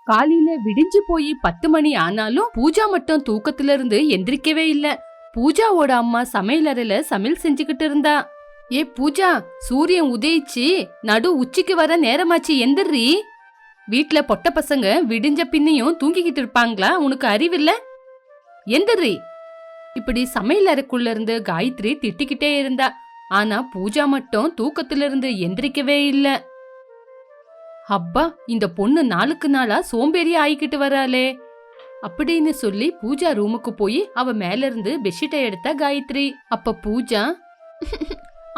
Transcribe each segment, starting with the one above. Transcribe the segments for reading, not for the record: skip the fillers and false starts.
காலையில விடிஞ்சு போய் 10 மணி ஆனாலும் பூஜா மட்டும் தூக்கத்துல இருந்து எந்திரிக்கவே இல்ல. பூஜாவோட அம்மா சமையலறையில சமையல் செஞ்சுக்கிட்டு இருந்தா. ஏ பூஜா, சூரியன் உதயிச்சு நடு உச்சிக்கு வர நேரமாச்சு, எந்திரி. வீட்ல பொட்ட பசங்க விடிஞ்ச பின்னையும் தூங்கிக்கிட்டு இருப்பாங்களா? உனக்கு அறிவில்ல? எந்திரி. இப்படி சமையல் அறைக்குள்ள இருந்து காயத்ரி திட்டிக்கிட்டே இருந்தா. ஆனா பூஜா மட்டும் தூக்கத்துல இருந்து எந்திரிக்கவே இல்ல. அப்பா, இந்த பொண்ணு நாளுக்கு நாளா சோம்பேறியா ஆயிக்கிட்டு வராளே அப்படின்னு சொல்லி பூஜா ரூமுக்கு போய் அவ மேல இருந்து பெட்ஷீட்டை எடுத்தா காயத்ரி. அப்ப பூஜா,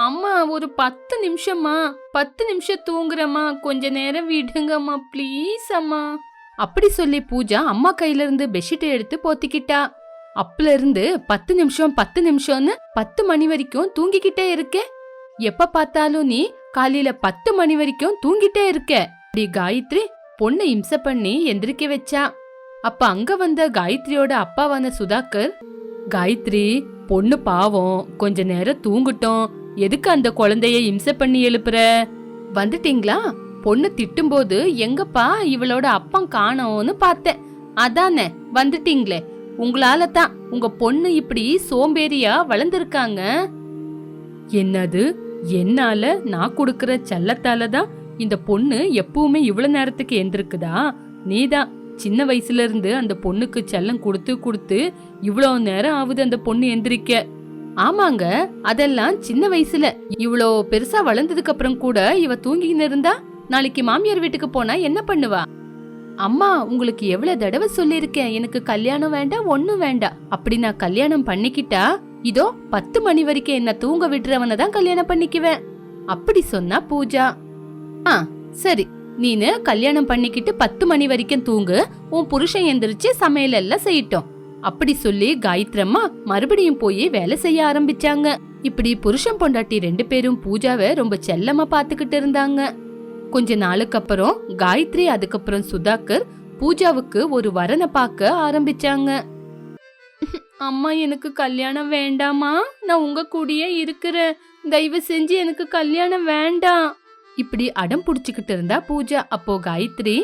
அம்மா ஒரு 10 நிமிஷமா, 10 நிமிஷம் தூங்குறமா, கொஞ்ச நேரம் விடுங்கம்மா ப்ளீஸ் அம்மா அப்படி சொல்லி பூஜா அம்மா கையில இருந்து பெட்ஷீட்டை எடுத்து போத்திக்கிட்டா. அப்பல இருந்து 10 நிமிஷம் 10 நிமிஷம்னு 10 மணி வரைக்கும் தூங்கிக்கிட்டே இருக்கே. எப்ப பார்த்தாலும் நீ காலையில 10 மணி வரைக்கும் தூங்கிட்டே இருக்க. அப்படி காயத்ரி பொண்ணை இம்சை பண்ணி எந்திரிக்க வச்சா. அப்ப அங்க வந்த காயத்ரியோட அப்பாவான சுதாகர், காயத்ரி பொண்ணு பாவம், கொஞ்ச நேரம் தூங்கட்டும், எதுக்கு அந்த குழந்தைய இம்சை பண்ணி எழுப்புற? வந்துட்டீங்களா? பொண்ணு திட்டும் போது எங்கப்பா இவளோட அப்பா காணோன்னு பார்த்தேன், அதானே வந்துட்டீங்களே. உங்களால தான் உங்க பொண்ணு இப்படி சோம்பேறியா வளர்ந்துருக்காங்க. என்னது? என்னால நான் கொடுக்கற செல்லத்தாலதான் இந்த பொண்ணு எப்பவுமே இவ்வளவு நேரத்துக்கு எந்திருக்குதா? நீதான் சின்ன வயசுல இருந்து அந்த பொண்ணுக்கு செல்லம் கொடுத்து கொடுத்து இவ்வளவு நேரம் ஆகுது அந்த பொண்ணு எந்திரிக்க. ஆமாங்க, அதெல்லாம் சின்ன வயசுல. இவ்வளோ பெருசா வளர்ந்ததுக்கு அப்புறம் கூட இவ தூங்கின்னு இருந்தா நாளைக்கு மாமியார் வீட்டுக்கு போனா என்ன பண்ணுவா? அம்மா, உங்களுக்கு எவ்வளவு தடவை சொல்லிருக்கேன், எனக்கு கல்யாணம் வேண்டாம், ஒண்ணும் வேண்டாம். அப்படி நான் கல்யாணம் பண்ணிக்கிட்டா இதோ 10 மணி வரைக்கும் என்ன தூங்க விடுறவன தான் கல்யாணம் பண்ணிக்குவேன் அப்படி சொன்னா பூஜா. சரி, நீனு கல்யாணம் பண்ணிக்கிட்டு 10 மணி வரைக்கும் தூங்கு, உன் புருஷன் எந்திரிச்சு சமையல் எல்லாம் செய்யட்டும் அப்படி சொல்லி காயத்ரம்மா மறுபடியும் போய் வேலை செய்ய ஆரம்பிச்சாங்க. இப்படி புருஷன் பொண்டாட்டி 2 பேரும் பூஜாவை ரொம்ப செல்லமா பாத்துக்கிட்டு இருந்தாங்க. கொஞ்ச நாளுக்கு அப்புறம் காயத்ரி, அதுக்கப்புறம் சுதாகர் பூஜாவுக்கு ஒரு வரனை பார்க்க ஆரம்பிச்சாங்க. அம்மா, எனக்கு கல்யாணம் வேண்டாமா, நான் உங்க கூடயே இருக்கிறேன், தயவு செஞ்சு எனக்கு கல்யாணம் வேண்டாம் இப்படி அடம் புடிச்சுக்கிட்டு இருந்தா பூஜா. அப்போ காயத்ரி,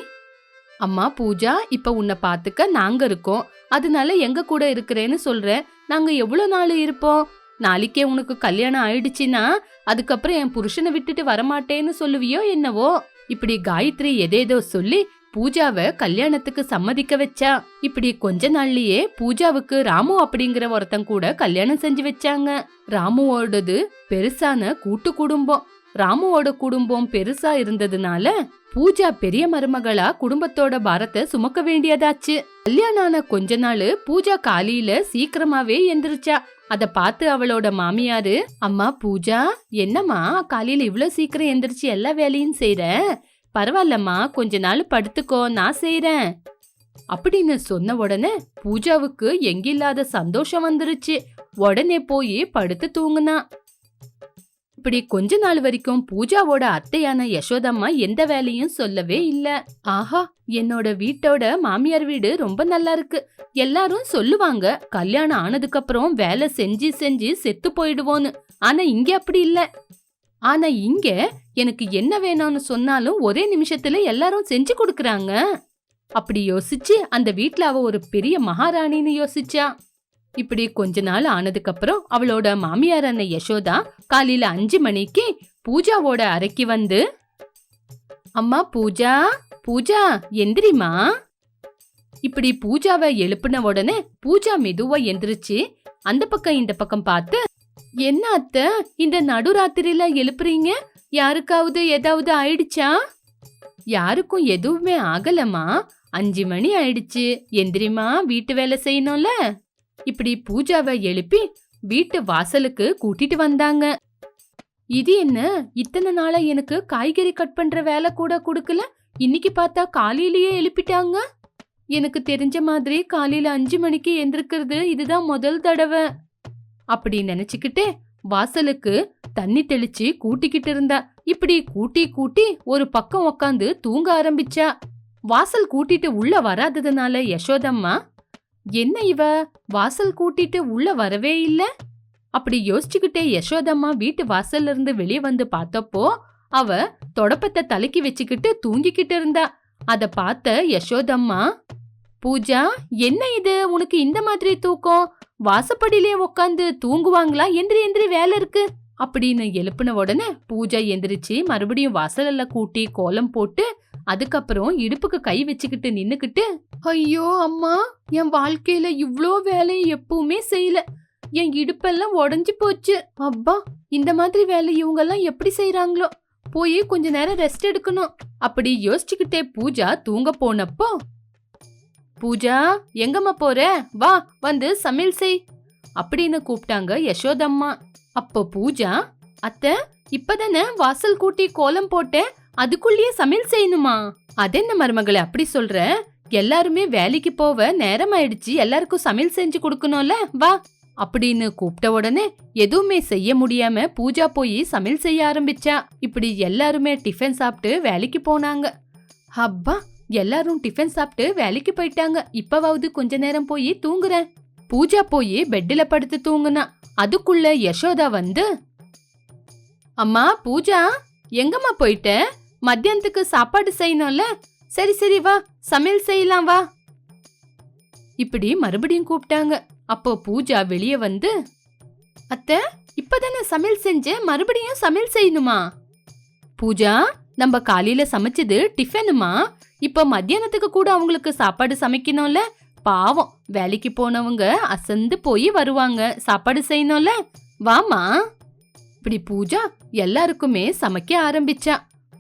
அம்மா பூஜா, இப்ப உன்னை பாத்துக்க நாங்க இருக்கோம், அதனால எங்க கூட இருக்கிறேன்னு சொல்றேன். நாங்க எவ்வளவு நாள் இருப்போம்? நாளைக்கே உனக்கு கல்யாணம் ஆயிடுச்சுன்னா அதுக்கப்புறம் என் புருஷனை விட்டுட்டு வரமாட்டேன்னு சொல்லுவியோ என்னவோ? இப்படி காயத்ரி எதேதோ சொல்லி பூஜாவை கல்யாணத்துக்கு சம்மதிக்க வச்சா. இப்படி கொஞ்ச நாள்லயே பூஜாவுக்கு ராமு அப்படிங்கிற ஒருத்தன் கூட கல்யாணம் செஞ்சு வச்சாங்க. ராமுவோடது பெருசான கூட்டு குடும்பம். ராமுவோட குடும்பம் பெருசா இருந்ததுனால பூஜா பெரிய மருமகளா குடும்பத்தோட பாரத்தை சுமக்க வேண்டியதாச்சு. கல்யாணம் ஆன கொஞ்ச நாள் பூஜா காலையில சீக்கிரமாவே எந்திரிச்சா. அத பார்த்து அவளோட மாமியாரு, அம்மா பூஜா, என்னம்மா காலையில இவ்வளவு சீக்கிரம் எந்திரிச்சு எல்லா வேலையும் செய்யற? பரவாயில்லம்மா, கொஞ்ச நாள் படுத்துக்கோ, நான் செய்யறேன் அப்படின்னு சொன்ன உடனே பூஜாவுக்கு எங்கில்லாத சந்தோஷம் வந்துருச்சு. உடனே போய் படுத்து தூங்குனா. இப்படி கொஞ்ச நாள் வரைக்கும் பூஜாவோட அத்தையான யசோதம்மா எந்த வேலையும் சொல்லவே இல்ல. ஆஹா, என்னோட வீட்டோட மாமியார் வீடு ரொம்ப நல்லா இருக்கு. எல்லாரும் சொல்லுவாங்க கல்யாணம் ஆனதுக்கு அப்புறம் வேலை செஞ்சு செஞ்சு செத்து போயிடுவோன்னு. ஆனா இங்க அப்படி இல்ல. ஆனா இங்க எனக்கு என்ன வேணும்னு சொன்னாலும் ஒரே நிமிஷத்துல எல்லாரும் செஞ்சு கொடுக்கறாங்க. அப்படி யோசிச்சு அந்த வீட்ல அவ ஒரு பெரிய மகாராணின்னு யோசிச்சா. இப்படி கொஞ்ச நாள் ஆனதுக்கு அப்புறம் அவளோட மாமியார் அண்ணன் யசோதா காலையில 5 மணிக்கு பூஜாவோட அறைக்கு வந்து, அம்மா பூஜா, பூஜா எந்திரிமா. இப்படி பூஜாவை எழுப்பின உடனே பூஜா மெதுவா எந்திரிச்சு அந்த பக்கம் இந்த பக்கம் பார்த்து, என்ன அத்தை இந்த நடுராத்திரியில எழுப்புறீங்க? யாருக்காவது ஏதாவது ஆயிடுச்சா? யாருக்கும் எதுவுமே ஆகலமா, 5 மணி ஆயிடுச்சு, எந்திரிமா, வீட்டு வேலை செய்யணும்ல. இப்படி பூஜாவை எழுப்பி வீட்டு வாசலுக்கு கூட்டிட்டு வந்தாங்க. இது என்ன, இத்தனை நாளா எனக்கு காய்கறி கட் பண்ற வேலை கூட கொடுக்கல, இன்னைக்கு பார்த்தா காலையிலேயே எழுப்பிட்டாங்க. எனக்கு தெரிஞ்ச மாதிரி காலையில 5 மணிக்கு எந்திரிக்கிறது இதுதான் முதல் தடவை அப்படி நினைச்சுக்கிட்டே வாசலுக்கு தண்ணி தெளிச்சு கூட்டிக்கிட்டு இருந்தா. இப்படி கூட்டி கூட்டி ஒரு பக்கம் உக்காந்து தூங்க ஆரம்பிச்சா. வாசல் கூட்டிட்டு உள்ள வராததுனால யசோதம்மா, என்ன இவ வாசல் கூட்டிட்டு உள்ள வரவே இல்ல அப்படி யோசிச்சுக்கிட்டே யசோதம்மா வீட்டு வாசல்ல இருந்து வெளியே வந்து பார்த்தப்போ அவ தொடப்பத்தை தலைக்கு வச்சுக்கிட்டு தூங்கிக்கிட்டு இருந்தா. அத பார்த்த யசோதம்மா, பூஜா, என்ன இது உனக்கு இந்த மாதிரி தூக்கம்? வாசப்படியிலே உட்காந்து தூங்குவாங்களா? எந்திரி எந்திரி, வேலை இருக்கு அப்படின்னு எழுப்பின உடனே பூஜா எந்திரிச்சு மறுபடியும் வாசல்ல கூட்டி கோலம் போட்டு அதுக்கப்புறம் இடுப்புக்கு கை வச்சுக்கிட்டு நின்னுக்கிட்டு, ஐயோ அம்மா, என் வாழ்க்கையில இவ்ளோ வேலையை எப்பவுமே செய்யல. என் இடுப்பெல்லாம் உடஞ்சு போச்சு. அப்பா, இந்த மாதிரி வேலை இவங்க எல்லாம் எப்படி செய்யறாங்களோ? போய் கொஞ்ச நேரம் ரெஸ்ட் எடுக்கணும் அப்படி யோசிச்சுக்கிட்டே பூஜா தூங்க போனப்போ, பூஜா, எங்கம்மா போற? வா, வந்து சமையல் செய் அப்படின்னு கூப்பிட்டாங்க யசோதம்மா. அப்போ பூஜா, அத்தை, இப்பதானே வாசல் கூட்டி கோலம் போட்டேன், அதுக்குள்ளேயே சமையல் செய்யணுமா? அதென்ன மருமகளே அப்படி சொல்ற? எல்லாருமே வேலைக்கு போவ நேரம் ஆயிடுச்சு, எல்லாருக்கும் சமையல் செஞ்சு கொடுக்கணும்ல, வா அப்படின்னு கூப்பிட்ட உடனே எதுவுமே செய்ய முடியாம பூஜா போய் சமையல் செய்ய ஆரம்பிச்சா. இப்படி எல்லாருமே டிஃபன் சாப்பிட்டு வேலைக்கு போனாங்க. அப்பா, எல்லாரும் டிஃபன் சாப்பிட்டு வேலைக்கு போயிட்டாங்க. இப்பவாவது கொஞ்ச நேரம் போய் தூங்குறேன். பூஜா போய் பெட்ல படுத்து தூங்குனா. அதுக்குள்ள யசோதா வந்து, அம்மா பூஜா, எங்கம்மா போயிட்ட? மத்தியானத்துக்கு சாப்பாடு செய்யணும்ல, சரி சரி வா, சமையல் செய்யலாம் வா இப்படி மறுபடியும் கூப்பிட்டாங்க. அப்போ பூஜா வெளியே வந்து, அத்தை, இப்பதானே சமையல் செஞ்சேன், மறுபடியும் சமையல் செய்யணுமா? பூஜா, நம்ம காலையில சமைச்சது டிஃபனுமா, இப்ப மத்தியானத்துக்கு கூட அவங்களுக்கு சாப்பாடு சமைக்கணும்ல. பாவம், வேலைக்கு போனவங்க அசந்து போய் வருவாங்க, சாப்பாடு செய்யணும்ல, வாமா. இப்படி பூஜா எல்லாருக்குமே சமைக்க ஆரம்பிச்சா.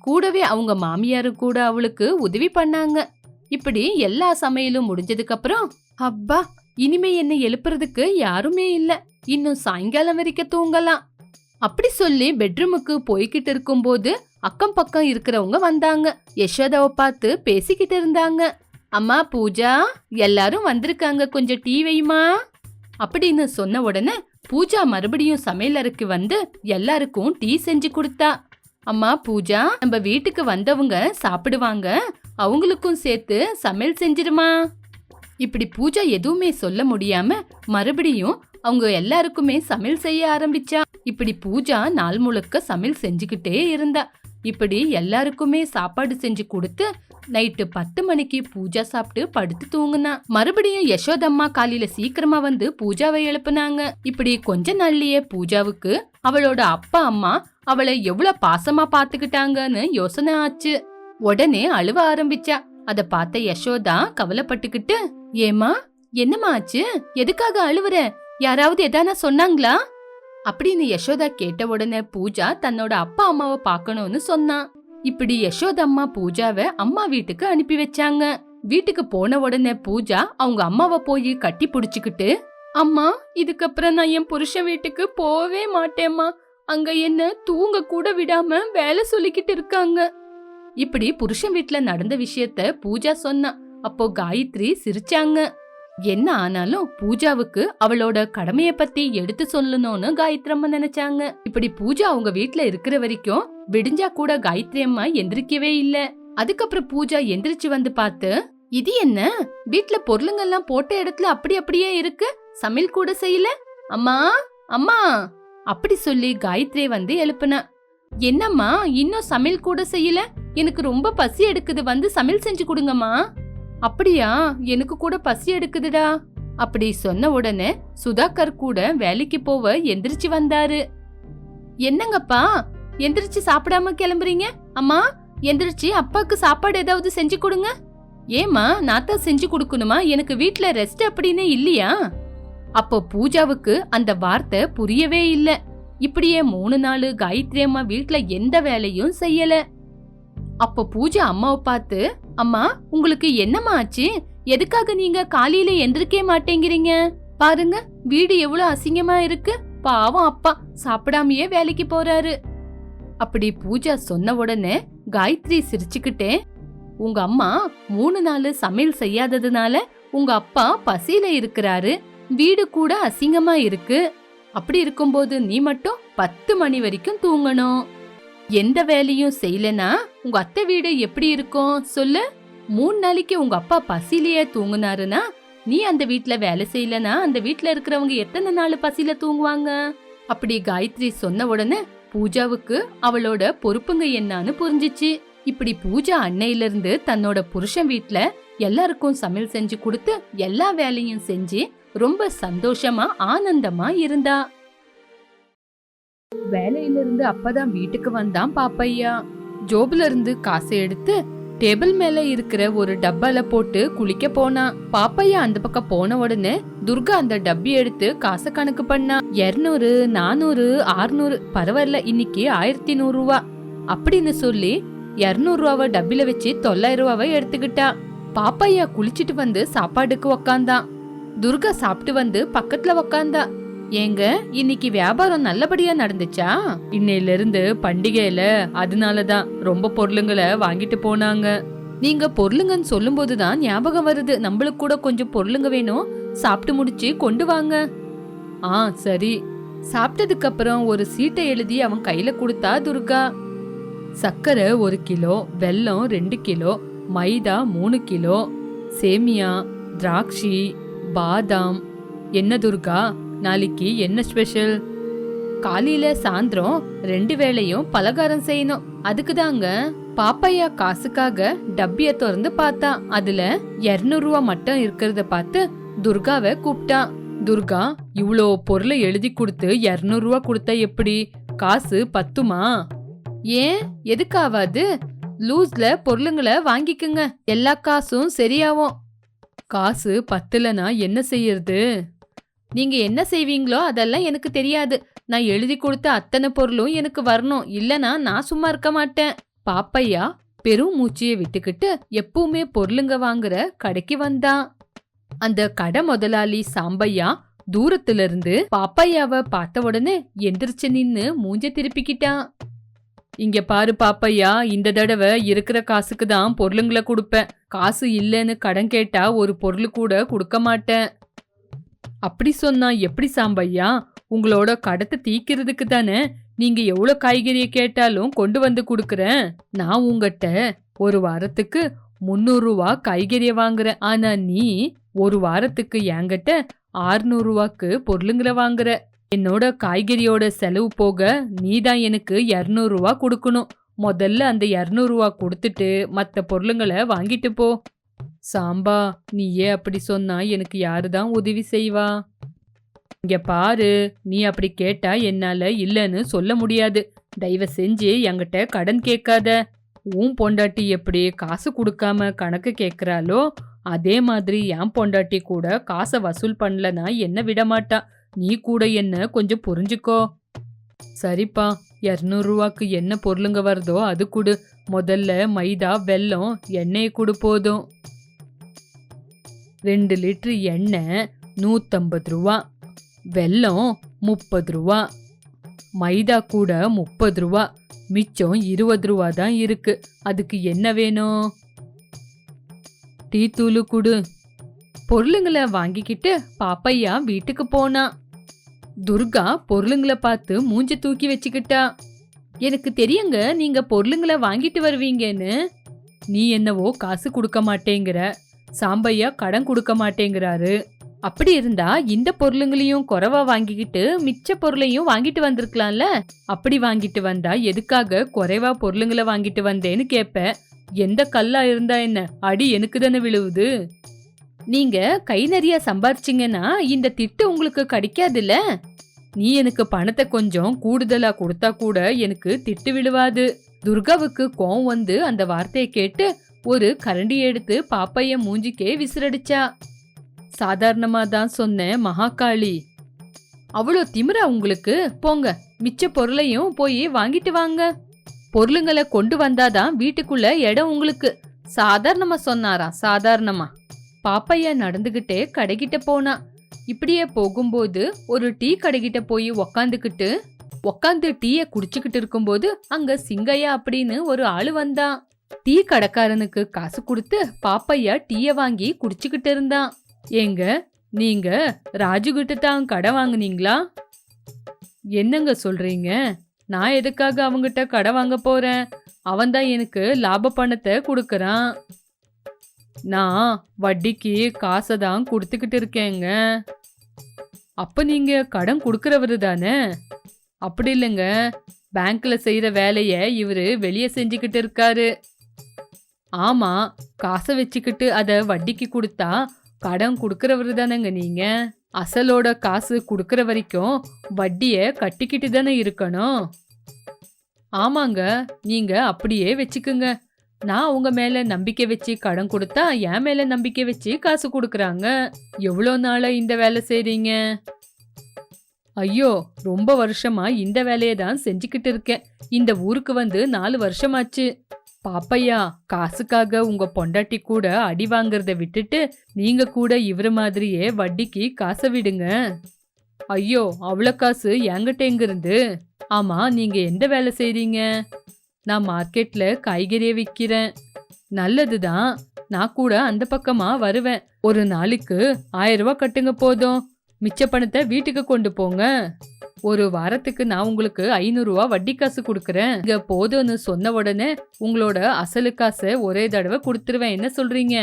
கூடவே அவங்க மாமியாரும் கூட அவளுக்கு உதவி பண்ணாங்க. இப்படி எல்லா சமையலும் முடிஞ்சதுக்கு அப்புறம், அப்பா, இனிமே என்ன எழுப்புறதுக்கு யாருமே இல்ல, இன்னும் சாயங்காலம் வரைக்கும் தூங்கலாம் அப்படி சொல்லி பெட்ரூமுக்கு போய்கிட்டு இருக்கும்போது அக்கம் பக்கம் இருக்கிறவங்க வந்தாங்க. யசோதாவை பார்த்து பேசிக்கிட்டு இருந்தாங்க. அம்மா பூஜா, எல்லாரும் வந்திருக்காங்க, கொஞ்சம் டீ வைமா அப்படின்னு சொன்ன உடனே பூஜா மறுபடியும் சமையலறைக்கு வந்து எல்லாருக்கும் டீ செஞ்சு கொடுத்தா. அம்மா பூஜா, நம்ம வீட்டுக்கு வந்தவங்க சாப்பிடுவாங்க, அவங்களுக்கும் சேர்த்து சமையல் செஞ்சிருமா. இப்படி பூஜா எதுவுமே சொல்ல முடியாம மறுபடியும் அவங்க எல்லாருக்குமே சமையல் செய்ய ஆரம்பிச்சா. இப்படி பூஜா நாள் முழுக்க சமையல் செஞ்சுக்கிட்டே இருந்தா. இப்படி எல்லாருக்குமே சாப்பாடு செஞ்சு கொடுத்து நைட்டு 10 மணிக்கு பூஜா சாப்பிட்டு படுத்து தூங்குனா. மறுபடியும் யசோதம்மா காலையில சீக்கிரமா வந்து பூஜாவை எழுப்புனாங்க. இப்படி கொஞ்ச நாள்லயே பூஜாவுக்கு அவளோட அப்பா அம்மா அவளை எவ்வளவு பாசமா பாத்துக்கிட்டாங்கன்னு யோசனை ஆச்சு. உடனே அழுவ ஆரம்பிச்சா. அத பார்த்த யசோதா கவலைப்பட்டுக்கிட்டு, ஏமா, என்னமா ஆச்சு, எதுக்காக அழுவுற, யாராவது எதானா சொன்னாங்களா அப்படின்னு யசோதா கேட்ட உடனே பூஜா தன்னோட அப்பா அம்மாவை பார்க்கணும்னு சொன்னா. இப்படி யசோதம்மா பூஜாவை அம்மா வீட்டுக்கு அனுப்பி வச்சாங்க. வீட்டுக்கு போன உடனே பூஜா அவங்க அம்மாவை போய் கட்டி புடிச்சுக்கிட்டு, அம்மா, இதுக்கப்புறம் நான் என் புருஷன் வீட்டுக்கு போவே மாட்டேம்மா, அங்க என்ன தூங்க கூட விடாம வேலை சொல்லிக்கிட்டு இருக்காங்க. இப்படி புருஷன் வீட்டுல நடந்த விஷயத்த பூஜா சொன்னா. அப்போ காயத்ரி சிரிச்சாங்க. என்ன ஆனாலும் பூஜாவுக்கு அவளோட கடமைய பத்தி எடுத்து சொல்லணும்னு காயத்ரி அம்மா நினைச்சாங்க. இப்படி பூஜா அவங்க வீட்டுல இருக்கிற வரைக்கும் விடிஞ்சா கூட காயத்ரி அம்மா எந்திரிக்கவே இல்ல. அதுக்கப்புறம் பூஜா எந்திரிச்சு வந்து பார்த்து, இது என்ன, வீட்டுல பொருளுங்கெல்லாம் போட்ட இடத்துல அப்படி அப்படியே இருக்கு, சமையல் கூட செய்யல, அம்மா அம்மா அப்படி சொல்லி காயத்ரி வந்து எழுப்புனா. என்னம்மா, இன்னும் சமையல் கூட செய்யல, எனக்கு ரொம்ப பசி எடுக்குது, வந்து சமையல் செஞ்சு கொடுங்கம்மா. அப்படியா, எனக்கு கூட பசி எடுக்குதுடா அப்படி சொன்ன உடனே சுதாகர் கூட வேலைக்கு போவ எந்திரிச்சு வந்தாரு. என்னங்கப்பா, எந்திரிச்சு சாப்பிடாம கிளம்புறீங்க? அம்மா, எந்திரிச்சு அப்பாக்கு சாப்பாடு ஏதாவது செஞ்சு கொடுங்க. ஏமா, நான் தான் செஞ்சு கொடுக்கணுமா, எனக்கு வீட்டுல ரெஸ்ட் அப்படின்னு இல்லையா? அப்போ பூஜாவுக்கு அந்த வார்த்தை புரியவே இல்ல. இப்படியே 3 நாள் காயத்ரி அம்மா வீட்டுல எந்த வேலையும் செய்யல. அப்போ பூஜா அம்மாவை பார்த்து, அம்மா, உங்களுக்கு என்னம்மா ஆச்சு, எதுக்காக நீங்க காலையில எந்திரிக்க மாட்டேங்கிறீங்க? பாருங்க, வீடு எவ்வளவு அசிங்கமா இருக்கு, பாவம் அப்பா சாப்பிடாமயே வேலைக்கு போறாரு அப்படி பூஜா சொன்ன உடனே காயத்ரி சிரிச்சுக்கிட்டே, உங்க அம்மா 3 நாள் சமையல் செய்யாததுனால உங்க அப்பா பசியில இருக்கிறாரு, வீடு கூட அசிங்கமா இருக்கு, அப்படி இருக்கும்போது நீ மட்டும் 10 மணி வரைக்கும் தூங்கணும். எந்த வேலையும் செய்யலனா உங்க அத்தை வீடு எப்படி இருக்கும் சொல்லு? 3 நாளைக்கு உங்க அப்பா பசியிலேயே தூங்குனாருன்னா நீ அந்த வீட்டுல வேலை செய்யலனா அந்த வீட்டுல இருக்கிறவங்க எத்தனை நாள் பசியில தூங்குவாங்க? அப்படி காயத்ரி சொன்ன உடனே பூஜாவுக்கு அவளோட பொறுப்புங்க என்னன்னு புரிஞ்சிச்சு. இப்படி பூஜா அன்னையில இருந்து தன்னோட புருஷன் வீட்ல எல்லாருக்கும் சமையல் செஞ்சு கொடுத்து எல்லா வேலையும் செஞ்சு ரொம்ப சந்தோஷமா ஆனந்தமா இருந்தா. வேலையில இருந்து அப்பதான் வீட்டுக்கு வந்தான் பாப்பையா. ஜோபுல இருந்து காசை எடுத்து டேபிள் மேல இருக்கிற ஒரு டப்பால போட்டு குளிக்க போனா. பாப்பையா அந்த பக்கம் போன உடனே துர்கா அந்த டப்பி எடுத்து காசை கணக்கு பண்ணா. 200 400 600 பரவாயில்ல, இன்னைக்கு 1100 ரூபா அப்படின்னு சொல்லி 200 ரூபாவை டப்பில வச்சு 900 ரூபாவை எடுத்துக்கிட்டா. பாப்பையா குளிச்சிட்டு வந்து சாப்பாடுக்கு உக்காந்தான். துர்கா சாப்பிட்டு வந்து பக்கத்துல உக்காந்தா. ஏங்க, இன்னைக்கு வியாபாரம் நல்லபடியா நடந்துச்சா? இன்னையில இருந்து பண்டிகையில, அதனாலதான் ரொம்ப பொருளுங்களை வாங்கிட்டு போனாங்க. நீங்க பொருளுங்கன்னு சொல்லும் போதுதான் ஞாபகம் வருது, நம்மளுக்கு கூட கொஞ்சம் பொருளுங்க வேணும், சாப்பிட்டு முடிச்சு கொண்டு வாங்க. சரி. சாப்பிட்டதுக்கு அப்புறம் ஒரு சீட்டை எழுதி அவன் கையில கொடுத்தா துர்கா. சர்க்கரை 1 கிலோ, வெல்லம் 2 கிலோ, மைதா 3 கிலோ, சேமியா, திராட்சை, பாதாம். என்ன துர்கா, நாளைக்கு என்ன ஸ்பெஷல்? காலையில சாயந்தரம் 2 வேளையும் பலகாரம் செய்யணும், அதுக்குதாங்க. பாப்பையா காசுக்காக டப்பிய திறந்து பார்த்தா. அதுல 200 ரூபா மட்டும் இருக்கிறத பார்த்து துர்காவை கூப்பிட்டா. துர்கா, இவ்வளோ பொருளை எழுதி கொடுத்து 200 ரூபா கொடுத்தா எப்படி? காசு பத்துமா? ஏன், எதுக்காவாது? லூஸ்ல பொருளுங்களை வாங்கிக்குங்க, எல்லா காசும் சரியாவும். காசு பத்தலனா என்ன செய்யறது? நீங்க என்ன செய்வீங்களோ அதெல்லாம் எனக்கு தெரியாது. நான் எழுதி கொடுத்த அத்தனை பொருளும் எனக்கு வரணும், இல்லனா நான் சும்மா இருக்க மாட்டேன். பாப்பையா பெரும் மூச்சியை விட்டுக்கிட்டு எப்பவுமே பொருளுங்க வாங்குற கடைக்கு வந்தான். அந்த கடை முதலாளி சாம்பையா தூரத்துல இருந்து பாப்பையாவை பார்த்த உடனே எந்திரிச்சு நின்னு மூஞ்ச திருப்பிக்கிட்டான். இங்க பாரு பாப்பையா, இந்த தடவை இருக்கிற காசுக்கு தான் பொருளுங்களை கொடுப்பேன். காசு இல்லைன்னு கடன் கேட்டா ஒரு பொருள் கூட கொடுக்க மாட்டேன். அப்படி சொன்னா எப்படி சாம்பையா? உங்களோட கடத்தை தீக்கிறதுக்கு தானே நீங்க எவ்வளவு காய்கறியை கேட்டாலும் கொண்டு வந்து கொடுக்கறேன். நான் உங்ககிட்ட ஒரு வாரத்துக்கு 300 ரூபா காய்கறிய வாங்குறேன், ஆனா நீ ஒரு வாரத்துக்கு என்கிட்ட 600 ரூபாக்கு பொருளுங்களை வாங்குற. என்னோட காய்கறியோட செலவு போக நீதான் எனக்கு 200 ரூபா கொடுக்கணும். முதல்ல அந்த 200 ரூபா கொடுத்துட்டு மத்த பொருளுங்களை வாங்கிட்டு போ. சாம்பா, நீயே அப்படி சொன்னா எனக்கு யாருதான் உதவி செய்வா? இங்க பாரு, நீ அப்படி கேட்டா என்னால இல்லன்னு சொல்ல முடியாது. தயவு செஞ்சு என்கிட்ட கடன் கேட்காத. உன் பொண்டாட்டி எப்படி காசு கொடுக்காம கணக்கு கேக்குறாளோ அதே மாதிரி என் பொண்டாட்டி கூட காசை வசூல் பண்ணலனா என்ன விடமாட்டா. நீ கூட என்ன கொஞ்சம் புரிஞ்சுக்கோ. சரிப்பா, 200 ரூபாக்கு என்ன பொருளுங்க வருதோ அது கொடு. முதல்ல மைதா, வெல்லம், எண்ணெய் கொடு போதும். 2 லிட்டர் எண்ணெய் 150 ரூபா, வெல்லம் 30 ரூபா, மைதா கூட 30 ரூபா, மிச்சம் 20 ரூபா தான் இருக்கு. அதுக்கு என்ன வேணும்? டீ தூளு கொடு. பொருளுங்களை வாங்கிக்கிட்டு பாப்பையா வீட்டுக்கு போனா. துர்கா பொருளுங்களை பார்த்து மூஞ்சி தூக்கி வச்சுக்கிட்டா. எனக்கு தெரியுங்க நீங்க பொருளுங்களை வாங்கிட்டு வருவீங்கன்னு. நீ என்னவோ காசு கொடுக்க மாட்டேங்கிற, சாம்பையா கடன் கொடுக்க மாட்டேங்கிறாரு. அப்படி இருந்தா இந்த பொருளுங்களையும் குறைவா வாங்கிக்கிட்டு மிச்ச பொருளையும் வாங்கிட்டு வந்திருக்கலாம்ல. அப்படி வாங்கிட்டு வந்தா எதுக்காக குறைவா பொருளுங்களை வாங்கிட்டு வந்தேன்னு கேப்ப. எந்த கல்லா இருந்தா என்ன, அடி எனக்கு தானே விழுவுது. நீங்க கை நிறைய சம்பாரிச்சிங்கன்னா இந்த திட்டு உங்களுக்கு கிடைக்காதுல்ல. நீ எனக்கு பணத்தை கொஞ்சம் கூடுதலா கொடுத்தா கூட எனக்கு திட்டு விழுவாது. துர்காவுக்கு கோவம் வந்து அந்த வார்த்தையை கேட்டு ஒரு கரண்டி எடுத்து பாப்பைய மூஞ்சிக்கே விசிறடிச்சா. சாதாரணமா தான் சொன்னேன் மகாகாளி. அவ்வளோ திமிரா உங்களுக்கு? போங்க, மிச்ச பொருளையும் போய் வாங்கிட்டு வாங்க. பொருளுங்களை கொண்டு வந்தாதான் வீட்டுக்குள்ள இடம் உங்களுக்கு. சாதாரணமா சொன்னாரா? சாதாரணமா? பாப்பையா நடந்துகிட்டே கடைகிட்ட போனா. இப்படியே போகும்போது ஒரு டீ கடைகிட்ட போய் உக்காந்து டீய குடிச்சுக்கிட்டு இருக்கும்போது அங்க சிங்கையா அப்படின்னு ஒரு ஆளு வந்தான். டீ கடைக்காரனுக்கு காசு கொடுத்து பாப்பையா டீய வாங்கி குடிச்சுக்கிட்டு இருந்தான். ஏங்க, நீங்க ராஜு கிட்ட தான் கடை வாங்குனீங்களா? என்னங்க சொல்றீங்க? நான் எதுக்காக அவங்கிட்ட கடை வாங்க போறேன்? அவன்தான் எனக்கு லாப பணத்தை கொடுக்கறான். நான் வட்டிக்கு காசை தான் கொடுத்துக்கிட்டு இருக்கேங்க. அப்ப நீங்க கடன் கொடுக்கறவரு தானே? அப்படி இல்லைங்க, பேங்க்ல செய்யற வேலைய இவரு வெளியே செஞ்சுக்கிட்டு இருக்காரு. ஆமா, காசை வச்சுக்கிட்டு அத வட்டிக்கு கொடுத்தா கடன் கொடுக்கறவரு தானேங்க நீங்க. அசலோட காசு கொடுக்கற வரைக்கும் வட்டிய கட்டிக்கிட்டு தானே இருக்கணும். ஆமாங்க, நீங்க அப்படியே வச்சுக்குங்க. நான் உங்க மேல நம்பிக்கை வச்சு கடன் கொடுத்தா என் மேல நம்பிக்கை வச்சு காசு கொடுக்கறாங்க. எவ்வளோ நாளா இந்த வேலை செய்றீங்க? ஐயோ, ரொம்ப வருஷமா இந்த வேலையை தான் செஞ்சுக்கிட்டு இருக்கேன். இந்த ஊருக்கு வந்து 4 வருஷமாச்சு. பாப்பையா, காசுக்காக உங்க பொண்டாட்டி கூட அடி வாங்குறத விட்டுட்டு நீங்க கூட இவர மாதிரியே வட்டிக்கு காசை விடுங்க. ஐயோ, அவ்வளோ காசு என்கிட்ட எங்க இருந்து? ஆமா, நீங்க எந்த வேலை செய்றீங்க? நான் மார்க்கெட்ல காய்கறியை விற்கிறேன். நல்லதுதான். நான் கூட அந்த பக்கமா வருவேன். ஒரு நாளைக்கு 1000 ரூபாய் கட்டுங்க போதும். மிச்ச பணத்தை வீட்டுக்கு கொண்டு போங்க. ஒரு வாரத்துக்கு நான் உங்களுக்கு 500 ரூபாய் வட்டி காசு கொடுக்கறேன். இங்க போதும்னு சொன்ன உடனே உங்களோட அசலு காசை ஒரே தடவை கொடுத்துருவேன். என்ன சொல்றீங்க?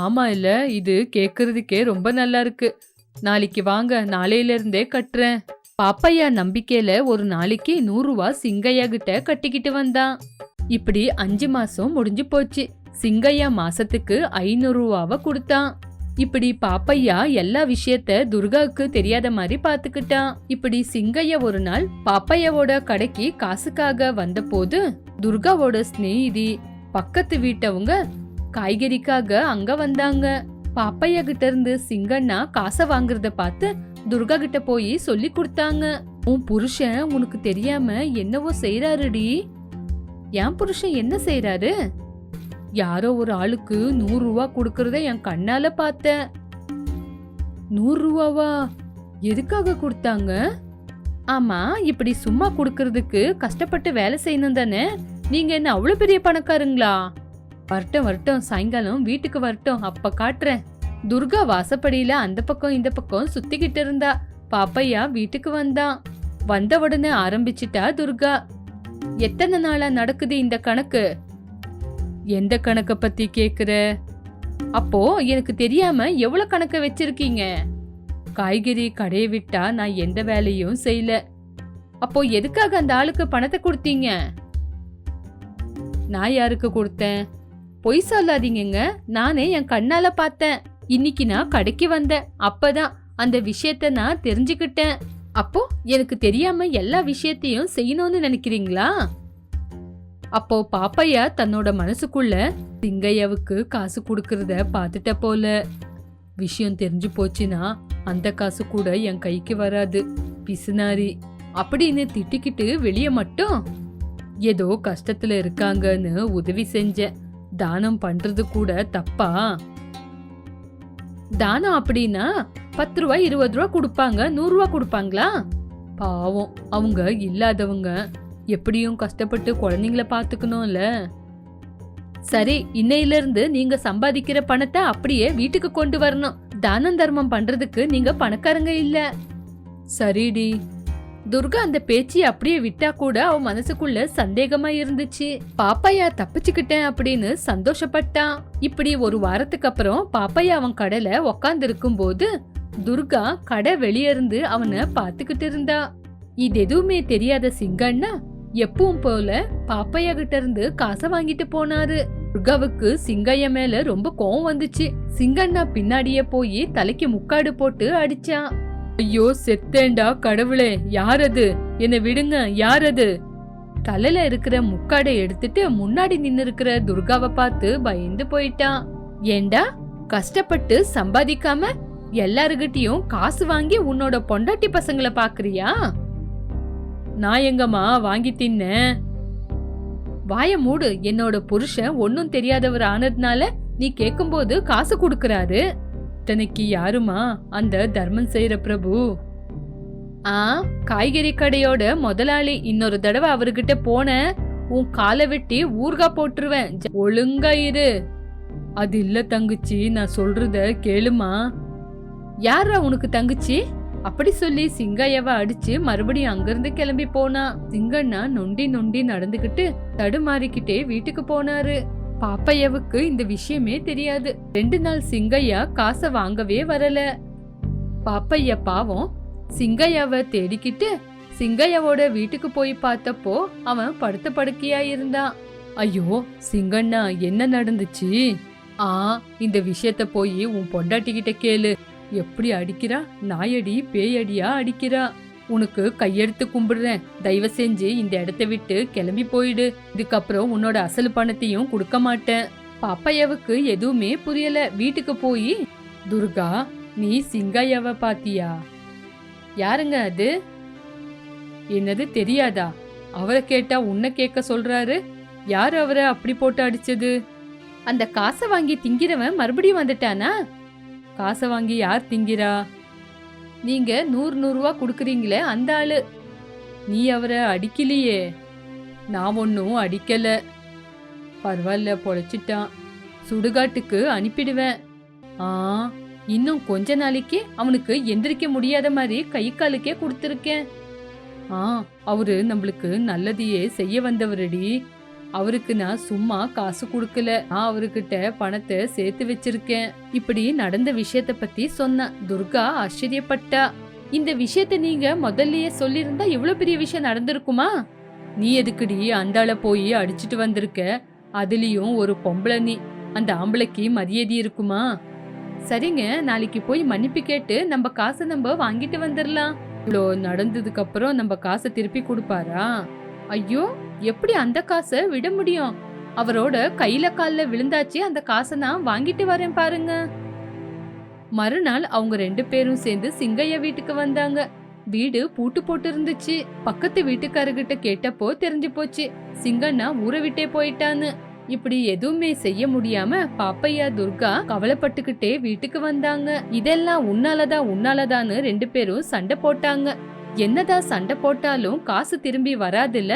ஆமா, இல்ல இது கேக்குறதுக்கே ரொம்ப நல்லா இருக்கு. நாளைக்கு வாங்க, நாளையில இருந்தே கட்டுறேன். பாப்பையா நம்பிக்கையில ஒரு நாளைக்கு 100 ரூபாய் சிங்கையா கிட்ட கட்டிக்கிட்டு வந்தான். இப்படி 5 மாசம் முடிஞ்சு போச்சு. சிங்கையா மாசத்துக்கு 500 ரூபாவை கொடுத்தான். இப்படி பாப்பையா எல்லா விஷயத்த துர்காவுக்கு தெரியாத மாதிரி பாத்துக்கிட்டான். இப்படி சிங்கையா ஒரு நாள் பாப்பையாவோட கடைக்கு காசுக்காக வந்த போது துர்காவோட ஸ்நேகிதி பக்கத்து வீட்டவங்க காய்கறிக்காக அங்க வந்தாங்க. பாப்பையா கிட்ட இருந்து சிங்கண்ணா காசை வாங்குறத பார்த்து துர்கா கிட்ட போய் சொல்லி கொடுத்தாங்க. உன் புருஷன் உனக்கு தெரியாம என்னவோ செய்யறாருடி. என் புருஷன் என்ன செய்யறாரு? யாரோ ஒரு ஆளுக்கு 100 ரூபாய் கொடுக்கறத என் கண்ணால பார்த்தேன். 100 ரூபாவா? எதுக்காக கொடுத்தாங்க? ஆமா, இப்படி சும்மா கொடுக்கறதுக்கு கஷ்டப்பட்டு வேலை செய்யணும் தானே. நீங்க என்ன அவ்வளவு பெரிய பணக்காரங்களா? வரட்டும் வரட்டும், சாயங்காலம் வீட்டுக்கு வரட்டும், அப்ப காட்டுறேன். துர்கா வாசப்படியில அந்த பக்கம் இந்த பக்கம் சுத்திக்கிட்டு இருந்தா. பாப்பையா வீட்டுக்கு வந்தான். வந்த உடனே ஆரம்பிச்சிட்டா துர்கா. எத்தனை நாளா நடக்குது இந்த கணக்கு? எந்த கணக்க பத்தி கேக்குற? அப்போ எனக்கு தெரியாம எவ்வளவு கணக்க வச்சிருக்கீங்க? காய்கறி கடையை விட்டா நான் எந்த வேலையும் செய்யல. அப்போ எதுக்காக அந்த ஆளுக்கு பணத்தை கொடுத்தீங்க? நான் யாருக்கு கொடுத்தேன்? பொய் சொல்லாதீங்க, நானே என் கண்ணால பார்த்தேன். இன்னைக்கு நான் கடைக்கு வந்தேன், அப்பதான் அந்த விஷயத்த நான் தெரிஞ்சுக்கிட்டேன். அப்போ எனக்கு தெரியாம எல்லா விஷயத்தையும் செய்யணும்னு நினைக்கிறீங்களா? அப்போ பாப்பையா தன்னோட மனசுக்குள்ள சிங்கையாவுக்கு காசு கொடுக்கறத பாத்துட்ட போல. விஷயம் தெரிஞ்சு போச்சுன்னா அந்த காசு கூட என் கைக்கு வராது, பிசுனாரி அப்படின்னு திட்டிக்கிட்டு வெளியே மட்டும் ஏதோ கஷ்டத்துல இருக்காங்கன்னு உதவி செஞ்சேன். தானம் பண்றது கூட தப்பா? தானம் அப்படின்னா 10 ரூபாய் 20 ரூபாய் கொடுப்பாங்க, 100 ரூபாய் கொடுப்பாங்களா? பாவம், அவங்க இல்லாதவங்க. எப்படியும் கஷ்டப்பட்டு குழந்தைங்கள பாத்துக்கணும்ல. சரி, இன்னையில இருந்து நீங்க சம்பாதிக்கிற பணத்தை அப்படியே வீட்டுக்கு கொண்டு வரணும். தானம் தர்மம் பண்றதுக்கு நீங்க பணக்காரங்க இல்ல. சரிடி. துர்கா அந்த பேச்சு அப்படியே விட்டா கூட அவ மனசுக்குள்ள சந்தேகமா இருந்துச்சு. பாப்பையா தப்பிச்சுக்கிட்டேன் அப்படின்னு சந்தோஷப்பட்டான். இப்படி ஒரு வாரத்துக்கு அப்புறம் பாப்பையா அவன் கடையில உக்காந்து இருக்கும் போது துர்கா கடை வெளியே இருந்து அவனை பாத்துக்கிட்டு இருந்தா. இது எதுவுமே தெரியாத சிங்கண்ணா எப்பவும் போல பாப்பையா கிட்ட இருந்து காசை வாங்கிட்டு போனாரு. துர்காவுக்கு சிங்கையா மேல ரொம்ப கோவம் வந்துச்சு. சிங்கண்ணா பின்னாடியே போய் தலைக்கு முக்காடு போட்டு அடிச்சான். ஐயோ செத்தேண்டா கடவுளே, யாரது? என்னை விடுங்க, யாரது? தலையில இருக்கிற முக்காடை எடுத்துட்டு முன்னாடி நின்னு இருக்கிற துர்காவை பார்த்து பயந்து போயிட்டான். ஏண்டா, கஷ்டப்பட்டு சம்பாதிக்காம எல்லாருகிட்டயும் காசு வாங்கி உன்னோட பொண்டாட்டி பசங்களை பாக்குறியா? நான் எங்கம்மா வாங்கி தின்னேன்? வாய மூடு. என்னோட புருஷன் ஒன்னும் தெரியாதவர் ஆனதுனால நீ கேக்கும்போது காசு கொடுக்கறாரு. இத்தனைக்கு யாருமா அந்த தர்மம் செய்யற பிரபு? காய்கறி கடையோட முதலாளி. இன்னொரு தடவை அவர்கிட்ட போன உன் காலை வெட்டி ஊர்கா போட்டுருவேன். ஒழுங்கா இரு. அது இல்ல தங்கச்சி, நான் சொல்றத கேளுமா. யாரா உனக்கு தங்கச்சி? அப்படி சொல்லி சிங்கையாவ அடிச்சு மறுபடியும் அங்கிருந்து கிளம்பி போனா. சிங்கண்ணா நொண்டி நொண்டி நடந்துகிட்டு தடுமாறிக்கிட்டே வீட்டுக்கு போனாரு. பாப்பையாவுக்கு இந்த விஷயமே தெரியாது. 2 நாள் சிங்கையா காசை வாங்கவே வரல. பாப்பையா பாவம் சிங்கையாவை தேடிக்கிட்டு சிங்கையாவோட வீட்டுக்கு போய் பார்த்தப்போ அவன் படுத்த படுக்கையா இருந்தான். ஐயோ சிங்கண்ணா, என்ன நடந்துச்சு? ஆ, இந்த விஷயத்த போய் உன் பொண்டாட்டிக்கிட்ட கேளு. எப்படி அடிக்கிறா, நாயடி பேயடியா அடிக்கிறா. உனக்கு கையெடுத்து கும்பிடுறேன், தயவு செஞ்சு இந்த இடத்த விட்டு கிளம்பி போயிடு. இதுக்கப்புறம் உன்னோட அசல் பணத்தையும் கொடுக்க மாட்டேன். பாப்பையாவுக்கு எதுவுமே புரியல. வீட்டுக்கு போய், துர்கா, நீ சிங்கையாவ பாத்தியா? யாருங்க அது? என்னது தெரியாதா? அவரை கேட்டா உன்னை கேட்க சொல்றாரு. யாரு அவரை அப்படி போட்டு அடிச்சது? அந்த காசை வாங்கி திங்கிறவன் மறுபடியும் வந்துட்டானா? காசை வாங்கி யார் திங்கிறா? நீங்க 100 ரூபா குடுக்குறீங்களே அந்த ஆளு. நீ அவரை அடிக்கலையே. நான் ஒன்னும் அடிக்கல. பரவாயில்ல, பொழைச்சிட்டான். சுடுகாட்டுக்கு அனுப்பிடுவேன். ஆ, இன்னும் கொஞ்ச நாளைக்கு அவனுக்கு எந்திரிக்க முடியாத மாதிரி கை காலுக்கே கொடுத்துருக்கேன். ஆ, அவரு நம்மளுக்கு நல்லதையே செய்ய வந்தவரடி. அவருக்கு நான் சும்மா காசு கொடுக்கல, நான் அவர்கிட்ட பணத்தை சேர்த்து வச்சிருக்கேன். இப்படி நடந்த விஷயத்த பத்தி சொன்ன துர்கா ஆச்சரியப்பட்டா. இந்த விஷயத்த நீங்க முதல்லயே சொல்லியிருந்தா இவ்வளவு பெரிய விஷயம் நடந்திருக்குமா? நீ எதுக்குடி அந்தாள போய் அடிச்சிட்டு வந்திருக்க? அதுலயும் ஒரு பொம்பளை நீ. அந்த ஆம்பளைக்கு மரியாதை இருக்குமா? சரிங்க, நாளைக்கு போய் மன்னிப்பு கேட்டு நம்ம காசை நம்ம வாங்கிட்டு வந்துடலாம். இவ்வளோ நடந்ததுக்கு அப்புறம் நம்ம காசை திருப்பி கொடுப்பாரா? ஐயோ, எப்படி அந்த காசை விட முடியும்? அவரோட கையில கால்ல விழுந்தாச்சு. அந்த காசை நான் வாங்கிட்டு வரேன் பாருங்க. மறுநாள் அவங்க 2 பேரும் சேர்ந்து சிங்கையா வீட்டுக்கு வந்தாங்க. வீடு பூட்டு போட்டு இருந்துச்சு. பக்கத்து வீட்டுக்காரர்கிட்ட கேட்டப்போ தெரிஞ்சு போச்சு, சிங்கண்ணா ஊரை விட்டே போயிட்டான்னு. இப்படி எதுவுமே செய்ய முடியாம பாப்பையா துர்கா கவலைப்பட்டுக்கிட்டே வீட்டுக்கு வந்தாங்க. இதெல்லாம் உன்னாலதான்னு 2 பேரும் சண்டை போட்டாங்க. என்னதான் சண்டை போட்டாலும் காசு திரும்பி வராதுல்ல.